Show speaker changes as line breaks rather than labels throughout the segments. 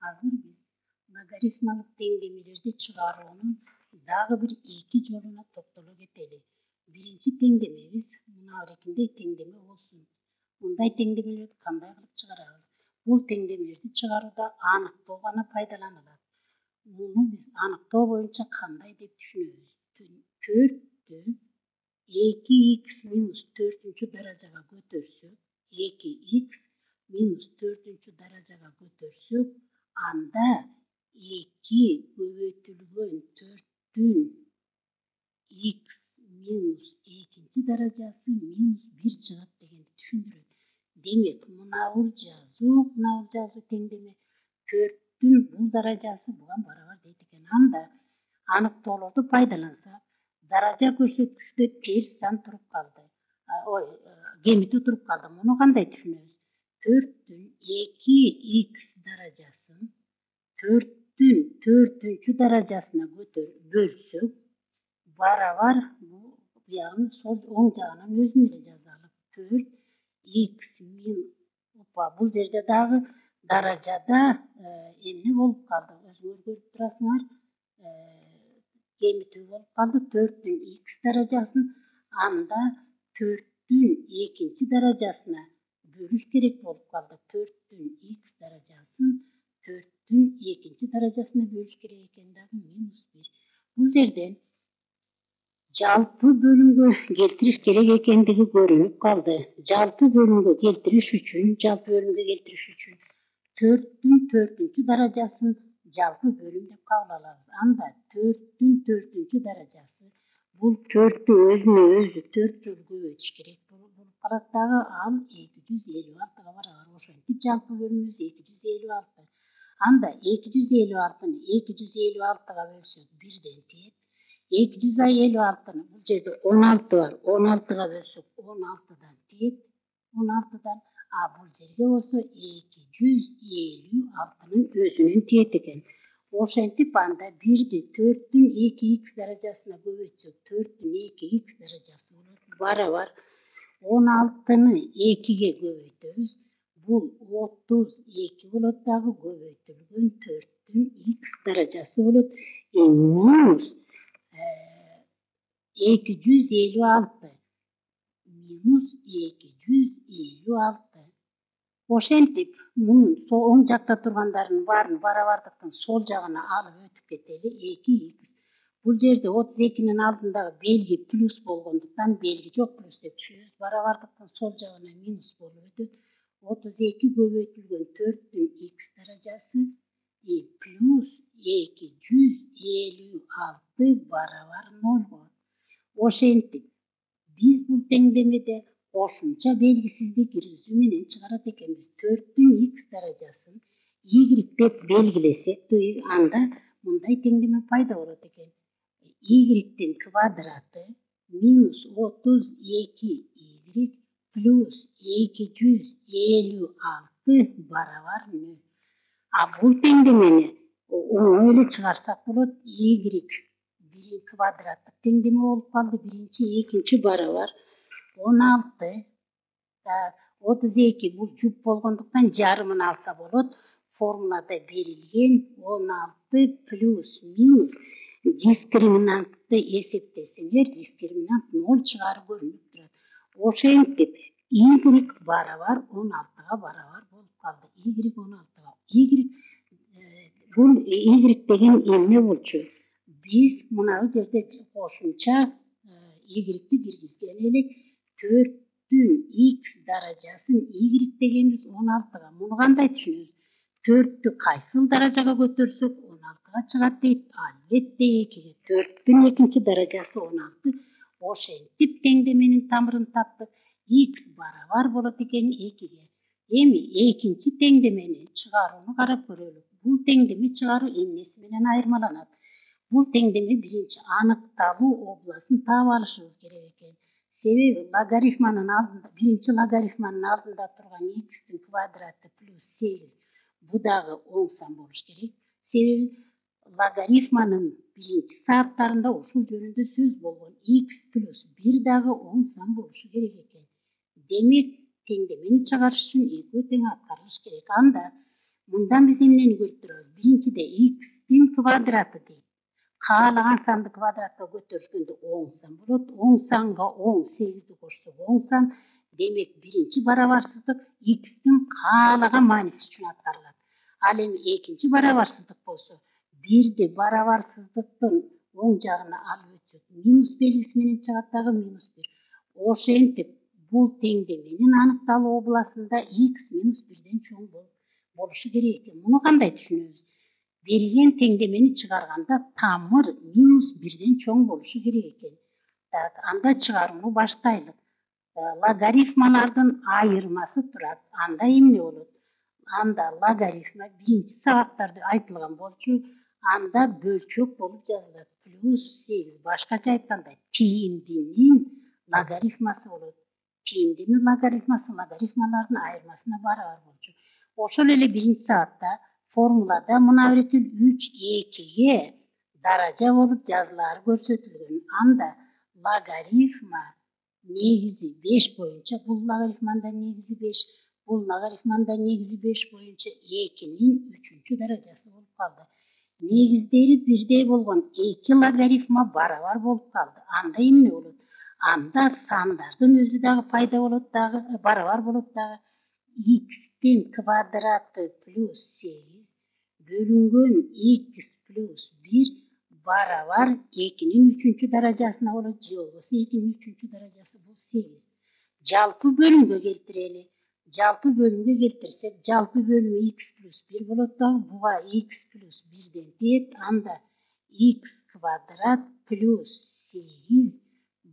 Азыр биз логарифмалык теңдемелерди чыгаруунун дагы бир эки жолуна токтоло кетели. Биринчи теңдемебиз мына эрекиндей теңдеме болсун. Мындай теңдемелерди кандай кылып чыгарабыз? Бул теңдемелерди чыгарууда аныктоо гана пайдаланылат. Муну биз аныктоо боюнча кандай деп түшүнөбүз? 4-тү 2x минус 4-чү даражага көтөрсөк, 2x минус 4-чү даражага көтөрсөк, анда 2 көбөйтүлгөн 4-түн x минус 2-чи даражасы минус 1 чыгат дегенди түшүндүрөт. Демек, мынабул жазуу теңдеме 4-түн бул даражасы буга барабар дейт экен. Анда аныктоолорду пайдалансак, даража көрсөткүчтө терс сан туруп калды. Кемитүү туруп калды. Муну кандай түшүнөбүз? 4-түн 2x даражасын 4-түн 4-чү даражасына бөлсөк, барабар буягын сол оң жагынан өзүн эле жазалы. 4x бул жерде дагы даражада эмне болуп калды? Өзүңөр көрүп турасыңар. Кемитүү болуп калды. 4-түн x даражасын анда 4-түн 2-чи даражасына бөлүш керек болуп калды. 4-түн x даражасын 4-түн 2-чи даражасына бөлүш керек экен дагы минус 1. Бул жерден жалпы бөлүмгө келтириш керек экендиги көрүнүп калды. Жалпы бөлүмгө келтириш үчүн 4-түн 4-чү даражасын жалпы бөлүм деп кабыл алабыз. Анда 4-түн 4-чү даражасы бул 4-тү өзүнө өзү 4 жолу көбөйтүш керек болуп калат дагы, ал 256-га барабар. Ошентип жалпы бөлүмүбүз 256. Анда 256-ны 256-га бөлсөк 1ден тиет. 256-ны бул жерде 16 бар. 16-га бөлсөк 16-дан тиет. 16-дан бул жерге болсо 256-нын өзүнөн тиет экен. Ошентип анда 1-ди 4-түн 2x даражасына көбөйтсөк 4-түн 2x даражасы болот. Барабар 16-ны 2-ге көбөйтөбүз. Бул 32 болот дагы көбөйтүлгөн 4-түн x даражасы болот. Минус 256 минус 256. Ошентип мунун оң жакта тургандарын баарын барабардыктын сол жагына алып өтүп кетели. 2x. Бул жерде 32-нин алдындагы белги плюс болгондуктан белги жок плюс деп түшүнөбүз. Барабардыктын сол жагына минус болуп өтөт. 32 көбөйтүлгөн 4-түн x даражасы плюс 256 барабар 0 болот. Ошентип биз бул теңдемеде кошумча белгисизди киргизүү менен чыгарат экенбиз. 4-түн x даражасын y деп белгилесек, анда мындай теңдеме пайда болот экен. Y-тин квадраты минус 32y плюс 256 барабар 0. Бул теңдемени оңой эле чыгарсак болот. Y бирин квадраттык теңдеме болуп калды. Биринчи, экинчи барабар 16. 32 бул жуп болгондуктан жарымын алса болот. Формулада берилген 16 плюс минус дискриминантты эсептесеңер, дискриминант 0 чыгары көрүнүп турат. Ошентип y барабар 16-га барабар болуп калды. Y 16-га. Бул y деген эмне болчу? Биз мына жерде кошумча y-ти киргизген элек. 4-түн x даражасын y дегенбиз 16-га. Муну кандай түшүнөбүз? 4-тү кайсыл даражага көтөрсөк 16-га чыгат дейт. Албетте 2-ге. 4-түн 2-чи даражасы 16. Ошентип теңдеменин тамырын таптык. X барабар болот экен 2-ге. Эми экинчи теңдемени чыгарууну карап көрөлү. Бул теңдеме чыгаруу эмнеси менен айырмаланат? Бул теңдеме биринчи аныкталуу областын таап алышыбыз керек экен. Себеби логарифманын алдында, биринчи логарифманын алдында турган x-тин квадраты плюс 8 бу дагы оң сан болуш керек. Себеби логарифманын биринчи сааттарында ушул жөнүндө сөз болгон. X плюс 1 дагы оң сан болушу керек экен. Демек, теңдемени чыгарыш үчүн экөө тең аткарылыш керек. Анда Мындан биз эмнени көрүп турабыз? Биринчиде x'тин квадраты дейт. Каалаган санды квадратка көтөрүшкөндө оң сан болот. Оң санга 8'ди кошсок оң сан. Демек биринчи барабарсыздык x'тин каалаган мааниси үчүн аткарылат. Ал эми экинчи барабарсыздык болсо, бирди барабарсыздыктын оң жагына алып өтсөк, минус белгиси менен чыгат дагы -1. Ошентип бул теңдеменин аныкталуу областында x -1ден чоң болушу керек экен. Муну кандай түшүнөбүз? Берилген теңдемени чыгарганда тамыр -1ден чоң болушу керек экен. Так, анда чыгарууну баштайлы. Логарифмалардын айырмасы турат. Анда эмне болот? Анда логарифма биринчи сабактарда айтылган болчу, анда бөлчөк болуп жазылат. +8. Башкача айтканда тийиндинин логарифмасы болот. Тийиндинин логарифмасы логарифмалардын айырмасына барабар болчу. Ошол эле биринчи сабатта формулада мына өтүл 3-2ге даража болуп жазылаары көрсөтүлгөн. Анда логарифма негизи 5 боюнча, бул логарифманда негизи 5, бул логарифманда негизи 5 боюнча 2-нин 3-чү даражасы болуп калды. Негиздери бирдей болгон 2 логарифма барабар болуп калды. Анда эмне болот? Анда сандардын өзү дагы пайда болот дагы, барабар болот дагы. X'тин квадраты +8 бөлүнгөн x +1 барабар 2'нин 3-чү даражасына болот, же болбосо 2'нин 3-чү даражасы бул 8. Жалпы бөлүмгө келтирели. Жалпы бөлүмгө келтирсек, жалпы бөлүмү x +1 болот дагы, буга x +1ден тиет. Анда x квадрат +8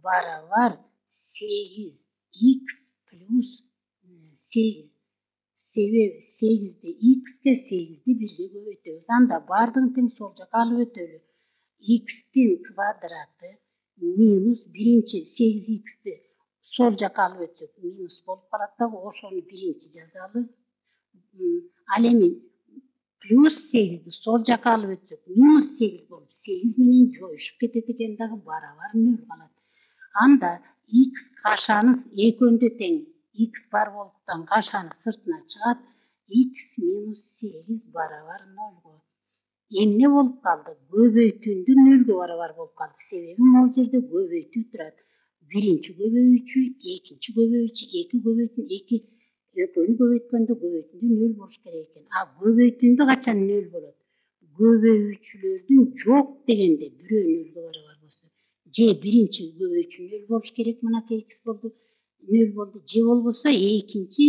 барабар 8x +8. Себеби 8'ди x'ке, 8'ди 1'ге көбөйтөбүз. Анда бардыгын тең сол жака алып өтөлү. X'тин квадраты минус биринчи 8x'ти сол жака алып өтсөк минус болуп калат дагы, ошону биринчи жазалы. Ал эми +8'ди сол жака алып өтсөк -8 болуп, 8 менен жоюшуп кетет экен дагы, барабар 0 калат. Анда x кашаныз экөөндө тең, x бар болуптан кашаныз сыртына чыгат, x -8 барабар 0го. Эмне болуп калды? Көбөйтүүндү 0ге барабар болуп калды. Себеби могул жерде көбөйтүү турат. Биринчи көбөйүүчү, экинчи көбөйүүчү, 2 көбөйтүн 2, экөөнү көбөйткөндө көбөйтүүндү 0 болуш керек экен. А көбөйтүүндө качан 0 болот? Көбөйүүчүлөрдүн жок дегенде бирөө 0ге барабар болсо, же биринчи көбөйүүчү 0 болуш керек, мынакей x болду, 0 болду, же болбосо экинчи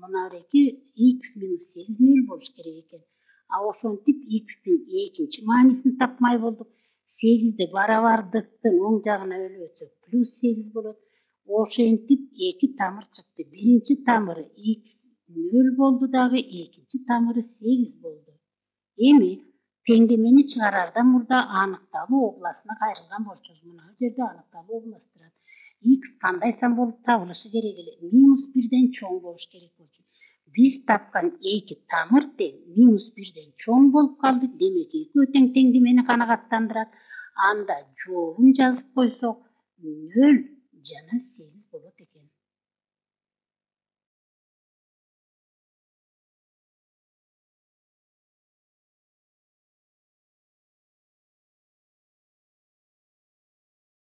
мынабеки x -8 0 болуш керек экен. А ошентип x'тин экинчи маанисин тапмай болдук. 8'ди барабардыктын оң жагына бөлүп өтсөк +8 болот. Ошентип 2 тамыр чыкты. Биринчи тамыры x 0 болду дагы, экинчи тамыры 8 болду. Эми теңдемени чыгараардан мурда аныкталуу областына кайрылган болчубуз. Мына жерде аныкталуу областы турат. X кандай сан болуп табылышы керек эле? -1ден чоң болуш керек болчу. Биз тапкан 2 тамыр тең -1ден чоң болуп калды. Демек экөө тең теңдемени канагаттандырат. Анда жообун жазып койсок 0 жана 8 болот.